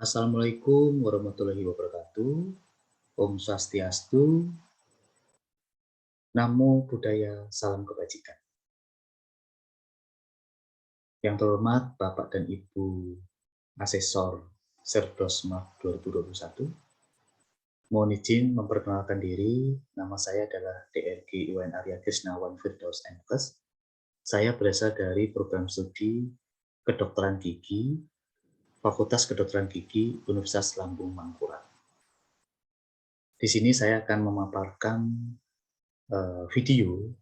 Assalamualaikum warahmatullahi wabarakatuh. Om Swastiastu, Namo Buddhaya, Salam Kebajikan. Yang terhormat Bapak dan Ibu Asesor Serdosma 2021, mohon izin memperkenalkan diri. Nama saya adalah DRG Iwan Arya Krisnawan Firdaus MKes. Saya berasal dari program studi Kedokteran Gigi, Fakultas Kedokteran Gigi Universitas Lambung Mangkurat. Di sini saya akan memaparkan video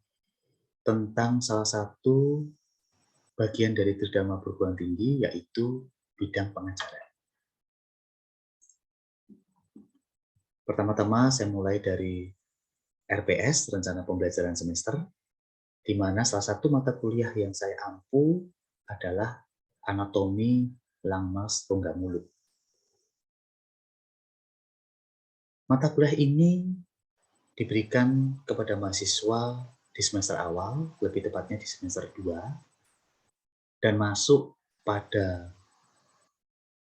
tentang salah satu bagian dari Tridharma perguruan tinggi, yaitu bidang pengajaran. Pertama-tama saya mulai dari RPS, Rencana Pembelajaran Semester, di mana salah satu mata kuliah yang saya ampu adalah Anatomi Langmas Rongga Mulut. Mata kuliah ini diberikan kepada mahasiswa di semester awal, lebih tepatnya di semester 2, dan masuk pada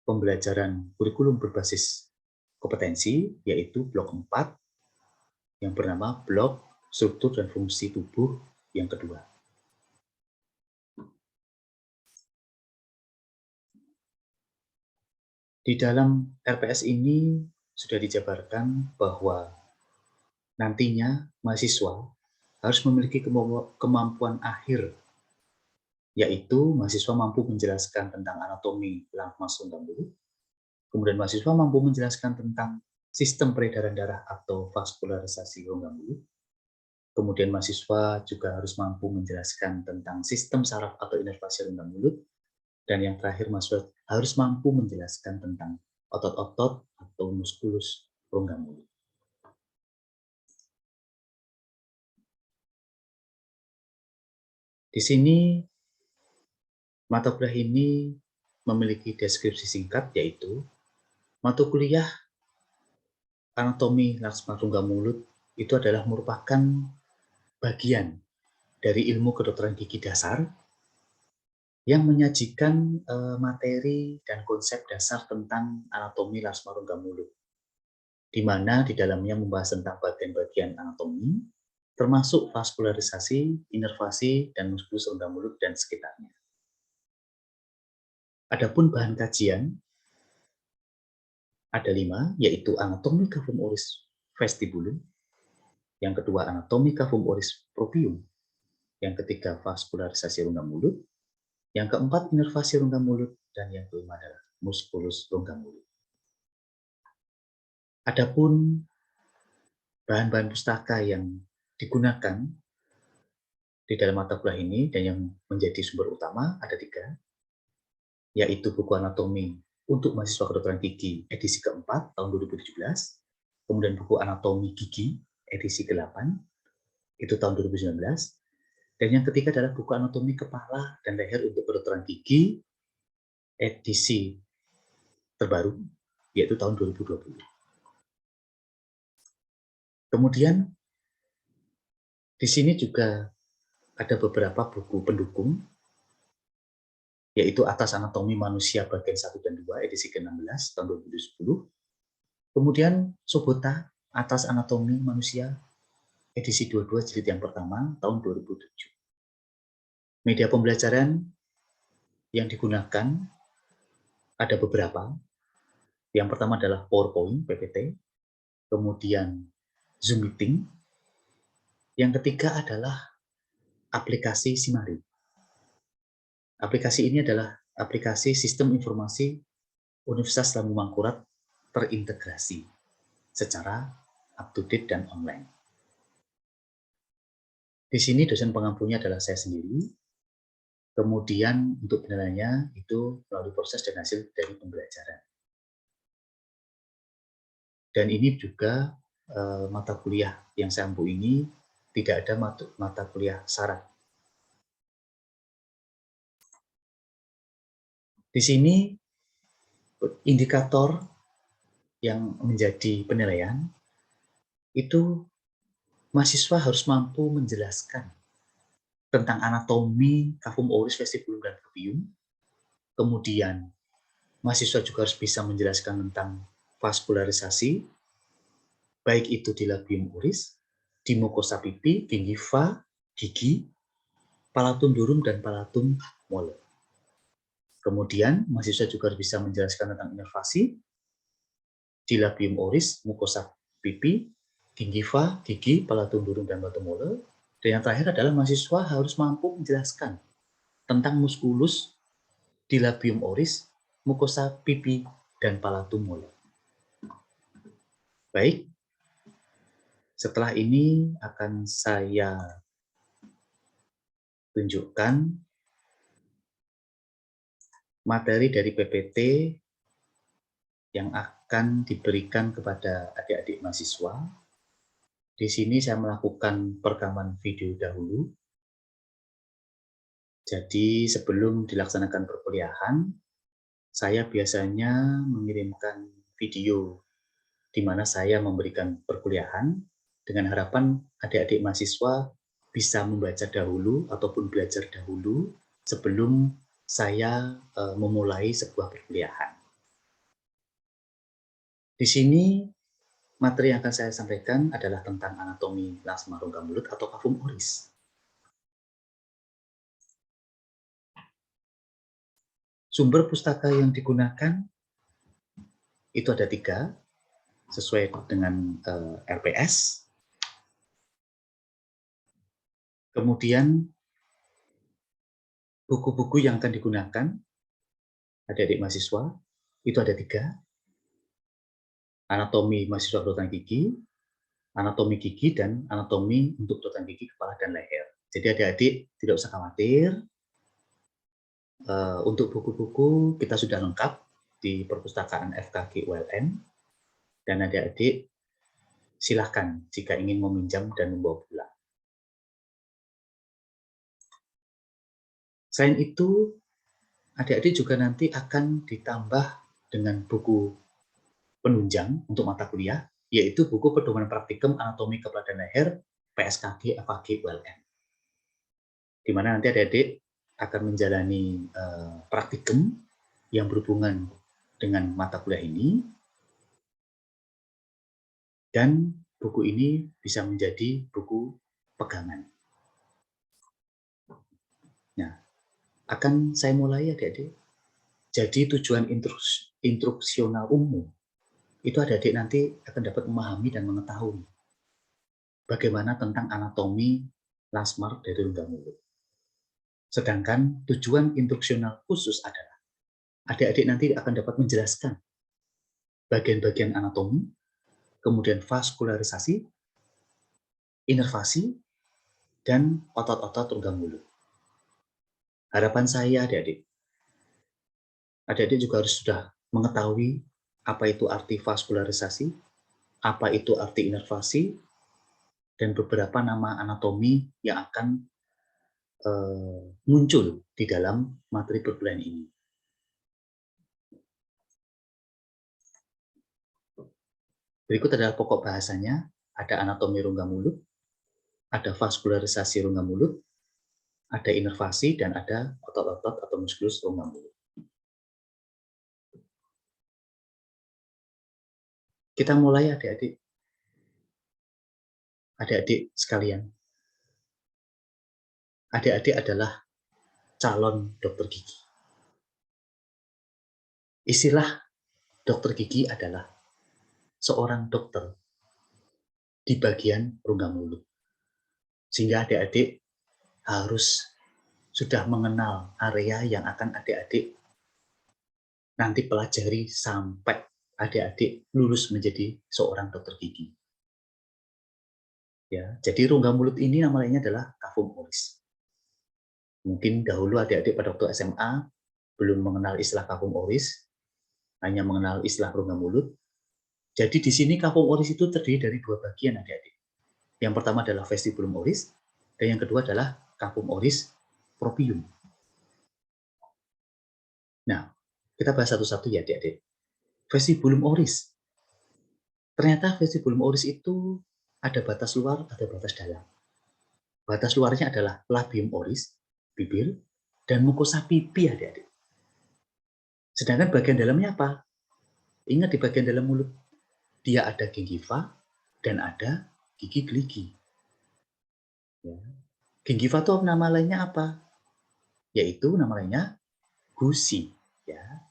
pembelajaran kurikulum berbasis kompetensi, yaitu blok 4, yang bernama blok struktur dan fungsi tubuh yang kedua. Di dalam RPS ini sudah dijabarkan bahwa nantinya mahasiswa harus memiliki kemampuan akhir, yaitu mahasiswa mampu menjelaskan tentang anatomi langmas rongga mulut, kemudian mahasiswa mampu menjelaskan tentang sistem peredaran darah atau vaskularisasi rongga mulut, kemudian mahasiswa juga harus mampu menjelaskan tentang sistem saraf atau inervasi rongga mulut, dan yang terakhir mahasiswa harus mampu menjelaskan tentang otot-otot atau muskulus rongga mulut. Di sini mata kuliah ini memiliki deskripsi singkat, yaitu mata kuliah anatomi langmas rongga mulut itu adalah merupakan bagian dari ilmu kedokteran gigi dasar yang menyajikan materi dan konsep dasar tentang anatomi langmas rongga mulut, di mana di dalamnya membahas tentang bagian-bagian anatomi, termasuk vaskularisasi, inervasi, dan muskulus rongga mulut dan sekitarnya. Adapun bahan kajian ada 5, yaitu anatomi cavum oris vestibulum, yang kedua anatomi cavum oris propium, yang ketiga vaskularisasi rongga mulut, yang keempat inervasi rongga mulut, dan yang kelima adalah muskulus rongga mulut. Adapun bahan-bahan pustaka yang digunakan di dalam mata kuliah ini dan yang menjadi sumber utama ada 3, yaitu buku anatomi untuk mahasiswa kedokteran gigi edisi keempat tahun 2017, kemudian buku anatomi gigi edisi ke-8, itu tahun 2019, dan yang ketiga adalah buku anatomi kepala dan leher untuk kedokteran gigi edisi terbaru, yaitu tahun 2020. Kemudian di sini juga ada beberapa buku pendukung, yaitu Atas Anatomi Manusia bagian 1 dan 2 edisi ke-16 tahun 2010. Kemudian Subota Atas Anatomi Manusia edisi 22 jilid yang pertama tahun 2007. Media pembelajaran yang digunakan ada beberapa. Yang pertama adalah PowerPoint, PPT, kemudian Zoom Meeting. Yang ketiga adalah aplikasi Simari. Aplikasi ini adalah aplikasi sistem informasi Universitas Lambung Mangkurat terintegrasi secara up-to-date dan online. Di sini dosen pengampunya adalah saya sendiri. Kemudian untuk penilaiannya itu melalui proses dan hasil dari pembelajaran. Dan ini juga mata kuliah yang saya ampu ini tidak ada mata kuliah syarat. Di sini indikator yang menjadi penilaian itu mahasiswa harus mampu menjelaskan tentang anatomi cavum oris vestibulum dan propium, kemudian mahasiswa juga harus bisa menjelaskan tentang vaskularisasi, baik itu di labium oris, di mukosa pipi, gingiva, gigi, palatum durum, dan palatum moler. Kemudian, mahasiswa juga harus bisa menjelaskan tentang inervasi di labium oris, mukosa pipi, gingiva, gigi, palatum durum, dan palatum moler. Dan yang terakhir adalah mahasiswa harus mampu menjelaskan tentang muskulus di labium oris, mukosa pipi, dan palatum moler. Baik, setelah ini akan saya tunjukkan materi dari PPT yang akan diberikan kepada adik-adik mahasiswa. Di sini saya melakukan perekaman video dahulu. Jadi sebelum dilaksanakan perkuliahan, saya biasanya mengirimkan video di mana saya memberikan perkuliahan dengan harapan adik-adik mahasiswa bisa membaca dahulu ataupun belajar dahulu sebelum saya memulai sebuah perkuliahan. Di sini materi yang akan saya sampaikan adalah tentang anatomi lasma rongga mulut atau kafum oris. Sumber pustaka yang digunakan itu ada 3, sesuai dengan RPS. Kemudian buku-buku yang akan digunakan adik-adik mahasiswa itu ada 3. Anatomi mahasiswa kedokteran gigi, anatomi gigi, dan anatomi untuk kedokteran gigi kepala dan leher. Jadi adik-adik tidak usah khawatir. Untuk buku-buku kita sudah lengkap di perpustakaan FKG ULN, dan adik-adik silahkan jika ingin meminjam dan membawa pulang. Selain itu, adik-adik juga nanti akan ditambah dengan buku penunjang untuk mata kuliah, yaitu buku pedoman praktikum anatomi kepala dan leher PSKG FKG ULN. Di mana nanti adik-adik akan menjalani praktikum yang berhubungan dengan mata kuliah ini, dan buku ini bisa menjadi buku pegangan. Nah, akan saya mulai adik-adik. Jadi tujuan instruksional umum itu adik-adik nanti akan dapat memahami dan mengetahui bagaimana tentang anatomi lasmar dari rongga mulut. Sedangkan tujuan instruksional khusus adalah adik-adik nanti akan dapat menjelaskan bagian-bagian anatomi, kemudian vaskularisasi, inervasi, dan otot-otot rongga mulut. Harapan saya adik-adik juga harus sudah mengetahui apa itu arti vaskularisasi, apa itu arti inervasi, dan beberapa nama anatomi yang akan muncul di dalam materi perkuliahan ini. Berikut adalah pokok bahasanya, ada anatomi rongga mulut, ada vaskularisasi rongga mulut, ada inervasi, dan ada otot-otot atau muskulus rongga mulut. Kita mulai adik-adik. Adik-adik sekalian. Adik-adik adalah calon dokter gigi. Istilah dokter gigi adalah seorang dokter di bagian rongga mulut. Sehingga adik-adik harus sudah mengenal area yang akan adik-adik nanti pelajari sampai adik-adik lulus menjadi seorang dokter gigi. Ya, jadi rongga mulut ini nama lainnya adalah kafum oris. Mungkin dahulu adik-adik pada waktu SMA belum mengenal istilah kafum oris, hanya mengenal istilah rongga mulut. Jadi di sini kafum oris itu terdiri dari 2 bagian adik-adik. Yang pertama adalah vestibulum oris, dan yang kedua adalah kafum oris propium. Nah, kita bahas satu-satu ya adik-adik. Vestibulum oris. Ternyata vestibulum oris itu ada batas luar, ada batas dalam. Batas luarnya adalah labium oris, bibir, dan mukosa pipi adik-adik. Sedangkan bagian dalamnya apa? Ingat di bagian dalam mulut, dia ada gingiva dan ada gigi gerigi. Ya. Gingiva itu nama lainnya apa? Yaitu nama lainnya gusi. Ya.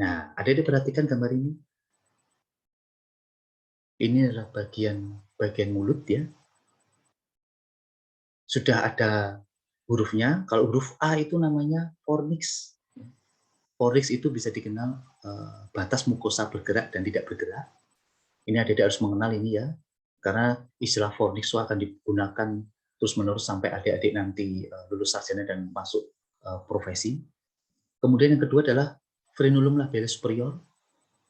Nah, ada diperhatikan gambar ini. Ini adalah bagian mulut ya. Sudah ada hurufnya. Kalau huruf A itu namanya fornix. Fornix itu bisa dikenal batas mukosa bergerak dan tidak bergerak. Ini adik-adik harus mengenal ini ya. Karena istilah fornix itu akan digunakan terus-menerus sampai adik-adik nanti lulus sarjana dan masuk profesi. Kemudian yang kedua adalah frenulum labialis superior.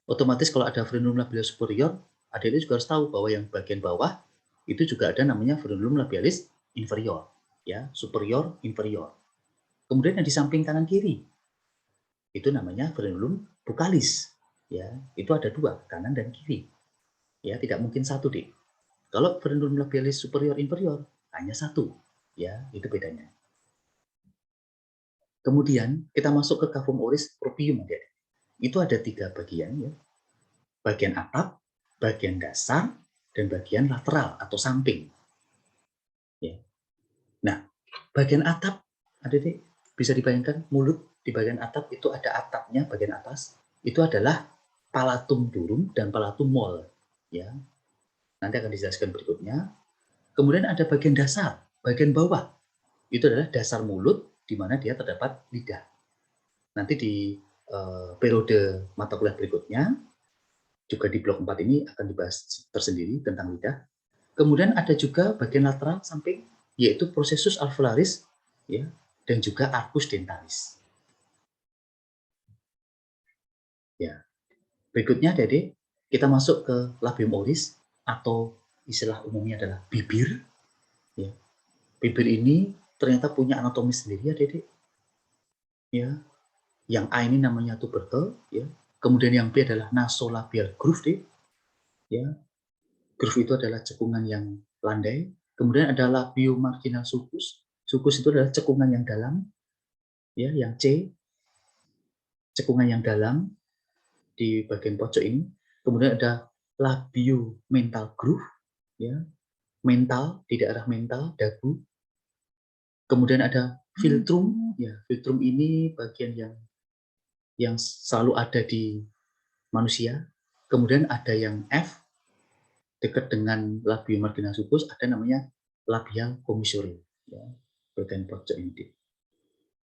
Otomatis kalau ada frenulum labialis superior, adik-adik juga harus tahu bahwa yang bagian bawah itu juga ada namanya frenulum labialis inferior, ya, superior, inferior. Kemudian yang di samping kanan kiri itu namanya frenulum buccalis, ya, itu ada dua, kanan dan kiri, ya, tidak mungkin satu deh. Kalau frenulum labialis superior inferior hanya satu, ya, itu bedanya. Kemudian kita masuk ke cavum oris propium, ya. Itu ada 3 bagian, ya. Bagian atap, bagian dasar, dan bagian lateral atau samping. Ya. Nah, bagian atap, adik-adik bisa dibayangkan mulut di bagian atap itu ada atapnya bagian atas. Itu adalah palatum durum dan palatum mol. Ya, nanti akan dijelaskan berikutnya. Kemudian ada bagian dasar, bagian bawah. Itu adalah dasar mulut di mana dia terdapat lidah. Nanti di periode mata kuliah berikutnya, juga di blok 4 ini akan dibahas tersendiri tentang lidah. Kemudian ada juga bagian lateral samping, yaitu processus alveolaris, ya, dan juga arcus dentalis. Ya. Berikutnya, Dede, kita masuk ke labium oris atau istilah umumnya adalah bibir. Ya. Bibir ini ternyata punya anatomi sendiri ya, Dede. Ya. Yang A ini namanya tubercle, ya. Kemudian yang B adalah nasolabial groove, Dede. Ya. Groove itu adalah cekungan yang landai. Kemudian ada labio marginal sulcus. Sulcus itu adalah cekungan yang dalam, ya, yang C, cekungan yang dalam di bagian pojok ini. Kemudian ada labio mental groove, ya, mental di daerah mental dagu. Kemudian ada filtrum, ya, filtrum ini bagian yang selalu ada di manusia. Kemudian ada yang F dekat dengan labio marginal sulcus, ada namanya labial commissure, ya, bagian pojok ini.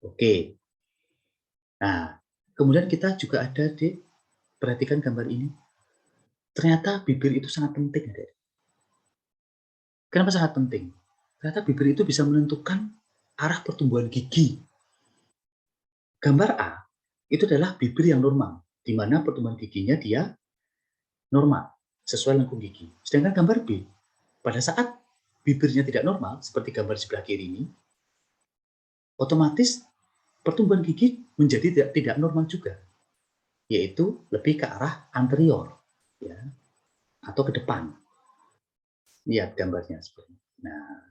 Oke. Nah, kemudian kita juga ada di, perhatikan gambar ini. Ternyata bibir itu sangat penting, Dek. Kenapa sangat penting? Ternyata bibir itu bisa menentukan arah pertumbuhan gigi. Gambar A itu adalah bibir yang normal, di mana pertumbuhan giginya dia normal, sesuai lengkung gigi. Sedangkan gambar B, pada saat bibirnya tidak normal, seperti gambar sebelah kiri ini, otomatis pertumbuhan gigi menjadi tidak normal juga, yaitu lebih ke arah anterior, ya, atau ke depan. Lihat gambarnya seperti ini. Nah,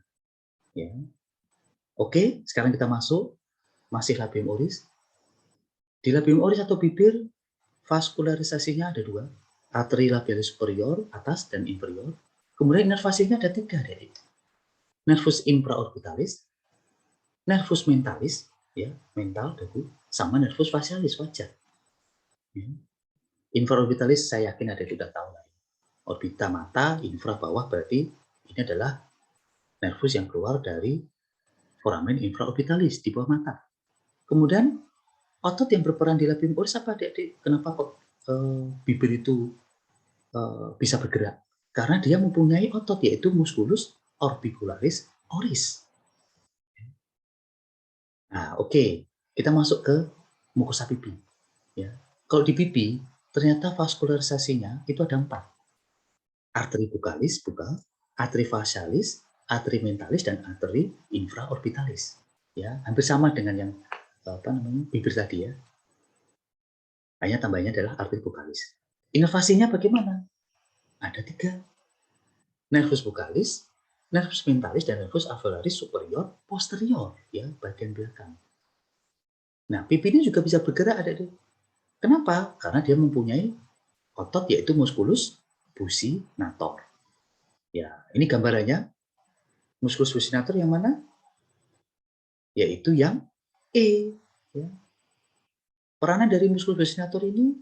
ya. Oke, sekarang kita masuk, masih labium oris. Di labium oris atau bibir, vaskularisasinya ada dua, arteri labialis superior, atas dan inferior. Kemudian inervasinya ada tiga, dari nervus infraorbitalis, nervus mentalis, ya, mental dagu, sama nervus facialis wajah. Ya. Infraorbitalis saya yakin ada sudah tahu lah. Orbita mata, infra bawah, berarti ini adalah nervus yang keluar dari foramen infraorbitalis di bawah mata. Kemudian otot yang berperan di labium oris apa, adik-adik? Kenapa kok bibir itu bisa bergerak? Karena dia mempunyai otot, yaitu musculus orbicularis oris. Nah, oke. Kita masuk ke mukosa pipi. Ya. Kalau di pipi, ternyata vaskularisasinya itu ada 4. Arteri buccalis, bukal, arteri facialis, arteri mentalis, dan arteri infraorbitalis. Ya, hampir sama dengan yang bibir tadi ya. Hanya tambahnya adalah arteri buccalis. Inovasinya bagaimana? Ada 3. Nervus buccalis, nervus mentalis, dan nervus alveolaris superior posterior, ya, bagian belakang. Nah, pipi ini juga bisa bergerak, Adik-adik. Kenapa? Karena dia mempunyai otot yaitu musculus buccinator. Ya, ini gambarannya. Musculus buccinator yang mana? Yaitu yang E. Ya. Peranan dari musculus buccinator ini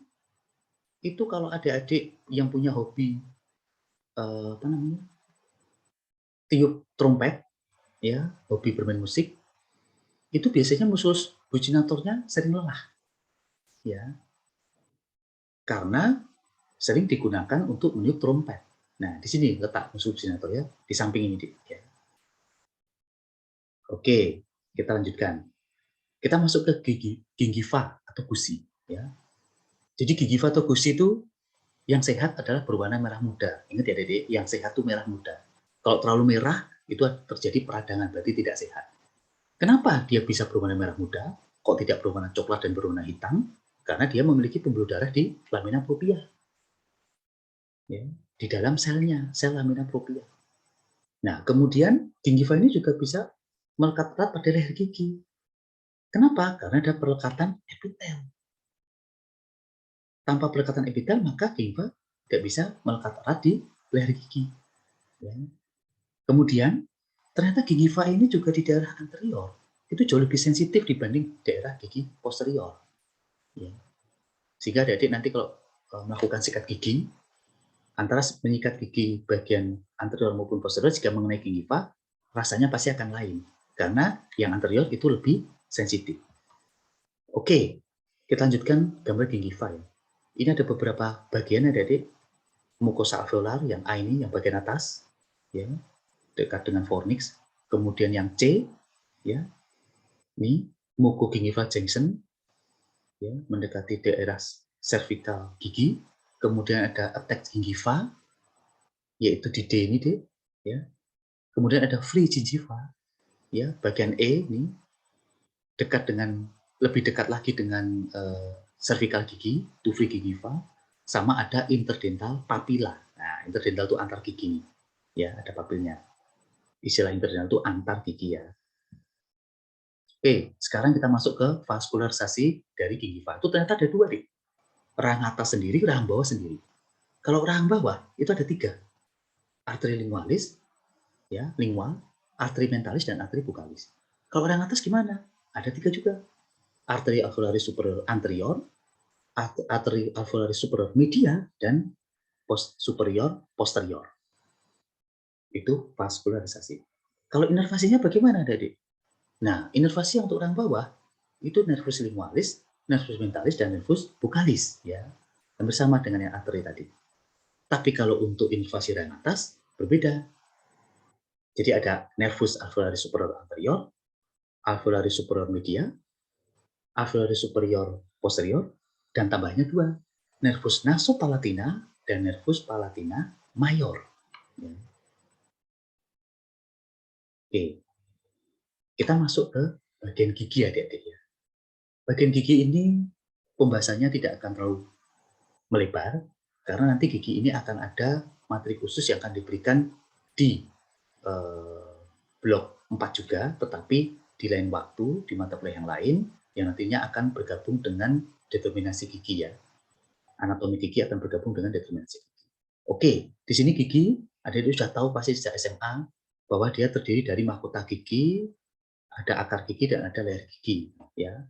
itu kalau adik-adik yang punya hobi apa namanya? Tiup trompet, ya, hobi bermain musik, itu biasanya musculus buccinatornya sering lelah, ya, karena sering digunakan untuk meniup trompet. Nah, di sini letak musculus buccinator ya, di samping ini, Dik, ya. Oke, kita lanjutkan. Kita masuk ke gingiva atau gusi, ya. Jadi gingiva atau gusi itu yang sehat adalah berwarna merah muda. Ingat ya, Dede, yang sehat itu merah muda. Kalau terlalu merah, itu terjadi peradangan, berarti tidak sehat. Kenapa dia bisa berwarna merah muda? Kok tidak berwarna coklat dan berwarna hitam? Karena dia memiliki pembuluh darah di lamina propria. Ya, di dalam selnya, sel lamina propria. Nah, kemudian gingiva ini juga bisa melekat erat pada leher gigi. Kenapa? Karena ada pelekatan epitel. Tanpa pelekatan epitel, maka gingiva tidak bisa melekat erat di leher gigi. Ya. Kemudian, ternyata gingiva ini juga di daerah anterior itu jauh lebih sensitif dibanding daerah gigi posterior. Ya. Sehingga adik-adik nanti kalau melakukan sikat gigi, antara menyikat gigi bagian anterior maupun posterior jika mengenai gingiva, rasanya pasti akan lain. Karena yang anterior itu lebih sensitif. Oke, kita lanjutkan gambar gingiva ya. Ini ada beberapa bagian adik-adik. Mucosa alveolar yang A ini, yang bagian atas, ya, dekat dengan fornix. Kemudian yang C, ya, ini mucogingival junction, ya, mendekati daerah cervical gigi. Kemudian ada apex gingiva, yaitu di D ini, D, ya. Kemudian ada free gingiva, ya, bagian E ini dekat dengan lebih dekat lagi dengan cervical gigi, itu free gingiva, sama ada interdental papilla. Nah, interdental itu antar gigi, ya, ada papilnya. Istilah interdental itu antar gigi ya. Oke, sekarang kita masuk ke vaskularisasi dari gingiva. Itu ternyata ada dua, nih. Rahang atas sendiri, rahang bawah sendiri. Kalau rahang bawah itu ada tiga. Arteri lingualis, ya, lingual, arteri mentalis, dan arteri buccalis. Kalau rahang atas gimana? Ada tiga juga. Arteri alveolaris superior anterior, arteri alveolaris superior media, dan superior posterior. Itu vaskularisasi. Kalau inervasinya bagaimana, Adik? Nah, inervasi untuk orang bawah itu nervus lingualis, nervus mentalis, dan nervus buccalis, ya. Hampir sama dengan yang arteri tadi. Tapi kalau untuk inervasi yang atas berbeda. Jadi ada nervus alveolaris superior anterior, alveolaris superior media, alveolaris superior posterior, dan tambahnya dua, nervus nasopalatina dan nervus palatina mayor. Ya. Oke, kita masuk ke bagian gigi adik-adik ya. Bagian gigi ini pembahasannya tidak akan terlalu melebar, karena nanti gigi ini akan ada materi khusus yang akan diberikan di blok 4 juga, tetapi di lain waktu, di mata kuliah yang lain, yang nantinya akan bergabung dengan determinasi gigi ya. Anatomi gigi akan bergabung dengan determinasi gigi. Oke, di sini gigi, adik-adik sudah tahu pasti sejak SMA, bahwa dia terdiri dari mahkota gigi, ada akar gigi, dan ada leher gigi. Ya.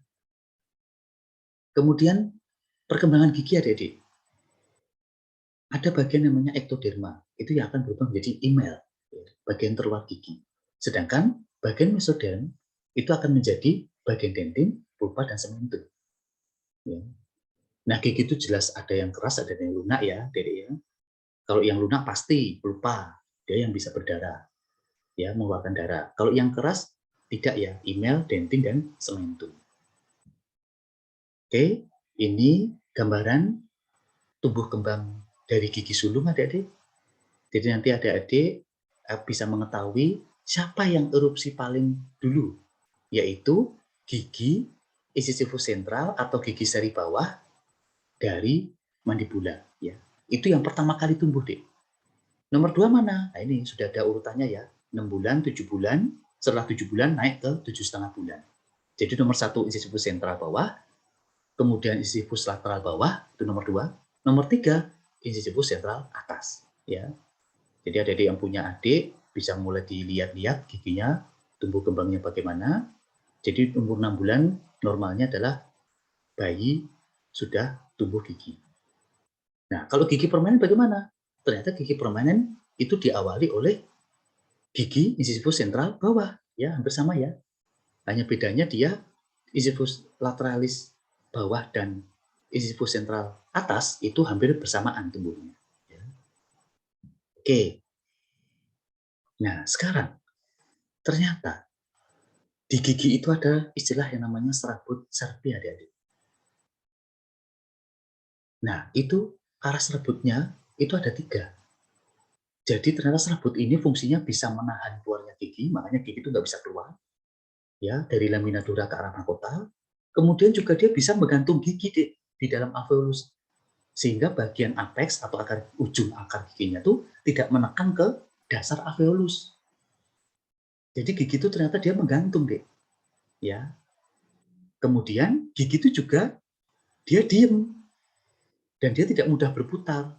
Kemudian perkembangan gigi adik-adik. Ada bagian namanya ektoderma, itu yang akan berubah menjadi email, bagian terluar gigi. Sedangkan bagian mesoderm itu akan menjadi bagian dentin, pulpa, dan sementum. Ya. Nah, gigi itu jelas ada yang keras, ada yang lunak ya, Dede ya. Kalau yang lunak pasti pulpa, dia yang bisa berdarah, ya, mengeluarkan darah. Kalau yang keras tidak ya, email, dentin, dan sementum. Oke, ini gambaran tumbuh kembang dari gigi sulung adik-adik. Jadi nanti adik-adik bisa mengetahui siapa yang erupsi paling dulu, yaitu gigi incisivus sentral atau gigi seri bawah dari mandibula. Ya. Itu yang pertama kali tumbuh, Dek. Nomor 2 mana? Nah, ini sudah ada urutannya ya. 6 bulan, 7 bulan, setelah 7 bulan naik ke 7,5 bulan. Jadi nomor 1 incisifus sentral bawah, kemudian incisifus lateral bawah, itu nomor 2. Nomor 3 incisifus sentral atas. Ya. Jadi adik-adik yang punya adik bisa mulai dilihat-lihat giginya, tumbuh kembangnya bagaimana. Jadi umur 6 bulan normalnya adalah bayi sudah tumbuh gigi. Nah, kalau gigi permanen bagaimana? Ternyata gigi permanen itu diawali oleh gigi incisifus sentral bawah, ya hampir sama ya. Hanya bedanya dia incisifus lateralis bawah dan incisifus sentral atas itu hampir bersamaan tumbuhnya. Ya. Oke. Nah, sekarang ternyata di gigi itu ada istilah yang namanya serabut Serpia, adik-adik. Nah, itu arah serabutnya itu ada 3. Jadi ternyata serabut ini fungsinya bisa menahan keluarnya gigi, makanya gigi itu nggak bisa keluar, ya dari lamina dura ke arah mahkota. Kemudian juga dia bisa menggantung gigi di dalam alveolus, sehingga bagian apex atau ujung akar giginya tuh tidak menekan ke dasar alveolus. Jadi gigi itu ternyata dia menggantung, dek. Ya. Kemudian gigi itu juga dia diem dan dia tidak mudah berputar,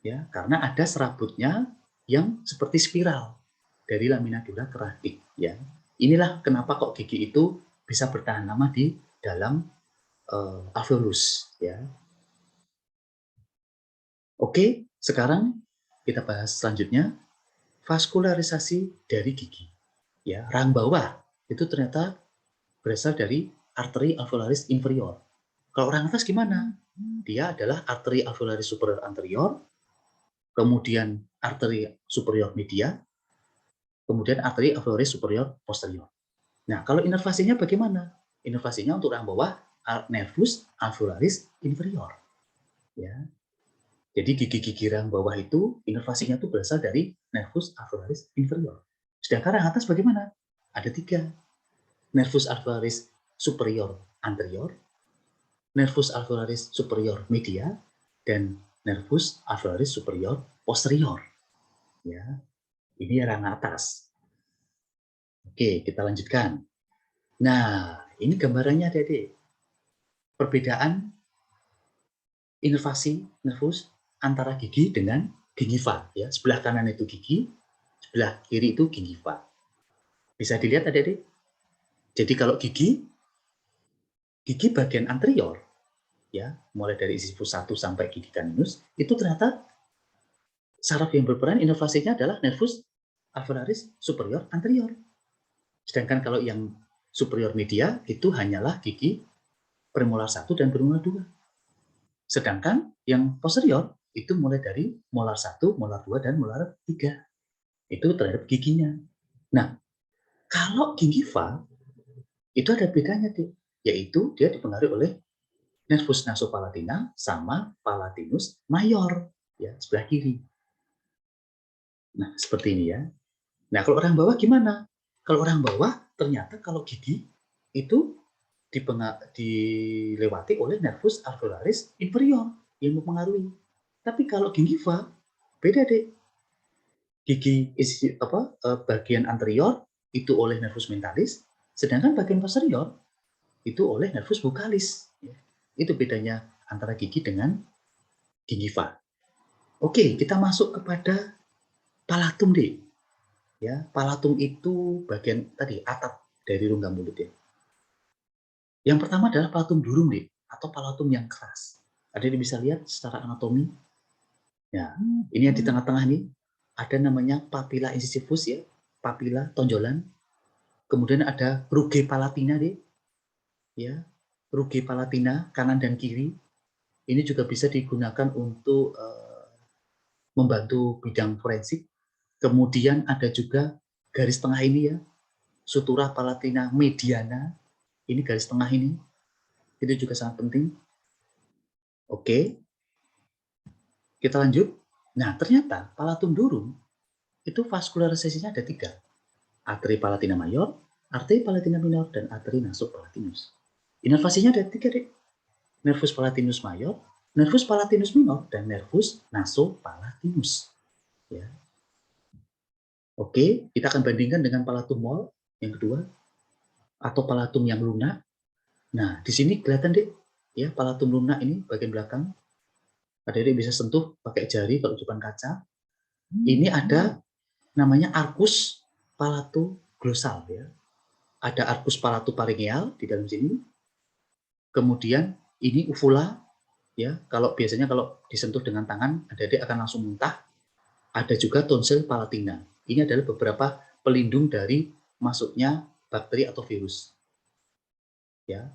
ya, karena ada serabutnya yang seperti spiral dari lamina dura ke radix, ya. Inilah kenapa kok gigi itu bisa bertahan lama di dalam alveolus, ya. Oke, sekarang kita bahas selanjutnya vaskularisasi dari gigi. Ya, rang bawah itu ternyata berasal dari arteri alveolaris inferior. Kalau rang atas gimana? Dia adalah arteri alveolaris superior anterior, kemudian arteri superior media, kemudian arteri alveolaris superior posterior. Nah, kalau inervasinya bagaimana? Inervasinya untuk rang bawah nervus alveolaris inferior. Ya. Jadi gigi-gigi rang bawah itu inervasinya itu berasal dari nervus alveolaris inferior. Sedangkan rang atas bagaimana? Ada 3. Nervus alveolaris superior anterior, nervus alveolaris superior media, dan nervus alveolaris superior posterior. Ya, ini rang atas. Oke, kita lanjutkan. Nah, ini gambarannya, adik-adik. Perbedaan inervasi nervus antara gigi dengan gingiva. Ya, sebelah kanan itu gigi, sebelah kiri itu gingiva. Bisa dilihat, adik-adik. Jadi kalau gigi bagian anterior, ya, mulai dari incisifus 1 sampai gigi caninus, itu ternyata saraf yang berperan inervasinya adalah nervus alveolaris superior anterior. Sedangkan kalau yang superior media itu hanyalah gigi premolar 1 dan premolar 2. Sedangkan yang posterior itu mulai dari molar 1, molar 2, dan molar 3. Itu terhadap giginya. Nah, kalau gingiva itu ada bedanya, yaitu dia dipengaruhi oleh nervus nasopalatina sama palatinus mayor, ya, sebelah kiri. Nah, seperti ini ya. Nah, kalau orang bawah gimana? Kalau orang bawah ternyata kalau gigi itu dilewati oleh nervus alveolaris inferior yang mempengaruhi. Tapi kalau gingiva beda, deh. Gigi bagian anterior itu oleh nervus mentalis, sedangkan bagian posterior itu oleh nervus buccalis. Itu bedanya antara gigi dengan gingiva. Oke, kita masuk kepada palatum, deh. Ya, palatum itu bagian tadi atap dari rongga mulut, ya. Yang pertama adalah palatum durum, deh, atau palatum yang keras. Ada yang bisa lihat secara anatomi. Ya, ini yang di tengah-tengah nih ada namanya papilla incisivus, ya, papilla tonjolan. Kemudian ada rugae palatina, deh, ya, rugae palatina kanan dan kiri. Ini juga bisa digunakan untuk membantu bidang forensik. Kemudian ada juga garis tengah ini, ya, sutura palatina mediana. Ini garis tengah ini, itu juga sangat penting. Oke, kita lanjut. Nah, ternyata palatum durum itu vaskularisasinya ada 3. Arteri palatina mayor, arteri palatina minor, dan arteri nasopalatinus. Inervasinya ada 3, deh. Nervus palatinus mayor, nervus palatinus minor, dan nervus nasopalatinus. Ya. Oke, kita akan bandingkan dengan palatum mol yang kedua. atau palatum yang lunak. Nah, di sini kelihatan deh, ya palatum lunak ini bagian belakang. Adik-adik bisa sentuh pakai jari kalau depan kaca. Ini ada namanya arcus palatoglossal ya. Ada arcus palatopharyngeal di dalam sini. Kemudian ini uvula ya. Kalau biasanya kalau disentuh dengan tangan, adik-adik akan langsung muntah. Ada juga tonsil palatina. Ini adalah beberapa pelindung dari masuknya bakteri atau virus. Ya,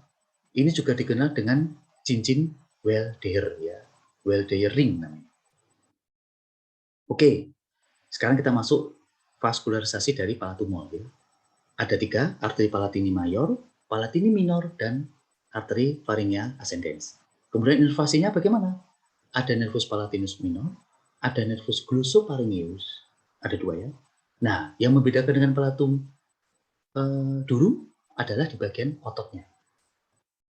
ini juga dikenal dengan cincin Welder ya, Welder ring namanya. Oke, sekarang kita masuk vaskularisasi dari palatumol ya. Ada 3, arteri palatini mayor, palatini minor, dan arteri pharyngeal ascendens. Kemudian inervasinya bagaimana? Ada nervus palatinus minor, ada nervus glossopharyngeus, ada 2 ya. Nah, yang membedakan dengan palatum durum adalah di bagian ototnya.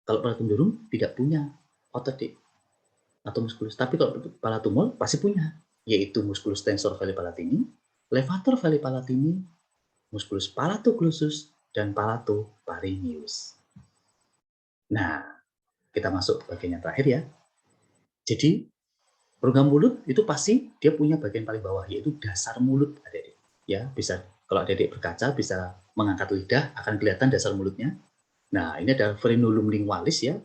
Kalau palatum durum tidak punya otot atau musculus, tapi kalau palatumol pasti punya, yaitu musculus tensor veli palatini, levator veli palatini, musculus palatoglossus, dan palatopharyngeus. Nah, kita masuk bagian yang terakhir ya. Jadi, rongga mulut itu pasti dia punya bagian paling bawah, yaitu dasar mulut adik-adik. Ya, bisa kalau adik-adik berkaca bisa mengangkat lidah, akan kelihatan dasar mulutnya. Nah, ini adalah frenulum lingualis ya,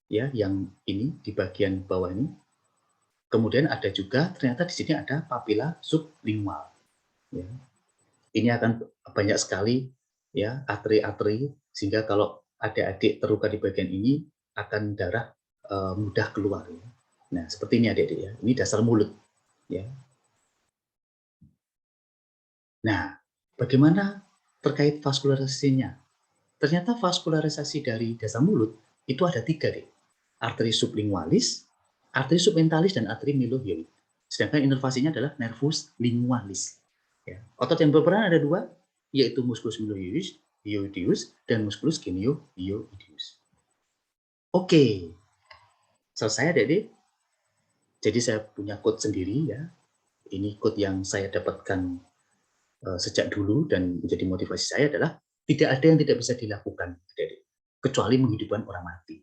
yang ini di bagian bawah ini. Kemudian ada juga ternyata di sini ada papila sublingual. Ya. Ini akan banyak sekali ya arteri-arteri sehingga kalau adik-adik terluka di bagian ini akan darah mudah keluar. Ya. Nah seperti ini adik-adik ya. Ini dasar mulut. Ya. Nah bagaimana terkait vaskularisasinya? Ternyata vaskularisasi dari dasar mulut itu ada 3 deh. Arteri sublingualis, arteri submentalis, dan arteri milohyoid. Sedangkan inervasinya adalah nervus lingualis. Ya. Otot yang berperan ada 2, yaitu musculus milohyoideus dan musculus geniohyoideus. Oke, selesai adik-adik. Jadi saya punya quote sendiri ya. Ini quote yang saya dapatkan sejak dulu dan menjadi motivasi saya adalah tidak ada yang tidak bisa dilakukan adik-adik, kecuali menghidupkan orang mati.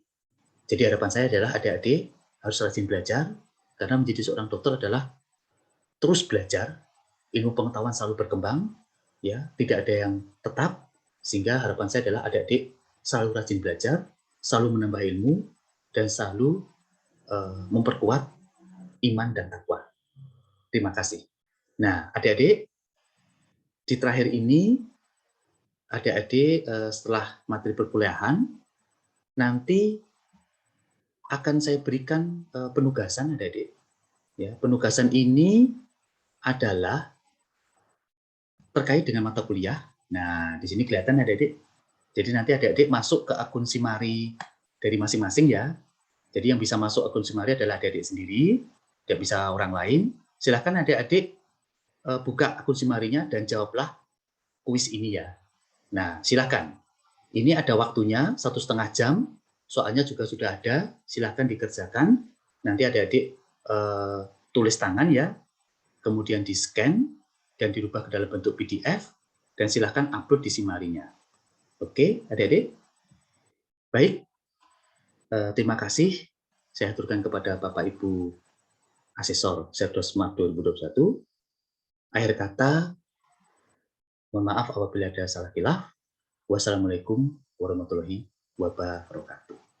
Jadi harapan saya adalah adik-adik harus rajin belajar, karena menjadi seorang dokter adalah terus belajar, ilmu pengetahuan selalu berkembang, ya tidak ada yang tetap, sehingga harapan saya adalah adik-adik selalu rajin belajar, selalu menambah ilmu, dan selalu memperkuat iman dan takwa. Terima kasih. Nah, adik-adik, di terakhir ini, adik-adik setelah materi perkuliahan, nanti akan saya berikan penugasan adik-adik. Ya, penugasan ini adalah terkait dengan mata kuliah. Nah, di sini kelihatan adik-adik. Jadi nanti adik-adik masuk ke akun Simari dari masing-masing ya. Jadi yang bisa masuk akun Simari adalah adik-adik sendiri, tidak bisa orang lain. Silahkan adik-adik buka akun Simarinya dan jawablah kuis ini ya. Nah, silahkan. Ini ada waktunya 1,5 jam, soalnya juga sudah ada, silahkan dikerjakan. Nanti adik-adik tulis tangan ya, kemudian di-scan dan dirubah ke dalam bentuk PDF, dan silahkan upload di Simarinya. Oke, adik-adik? Baik, terima kasih. Saya aturkan kepada Bapak Ibu Asesor Serdosmat 2021. Akhir kata, mohon maaf apabila ada salah kilaf. Wassalamualaikum warahmatullahi wabarakatuh.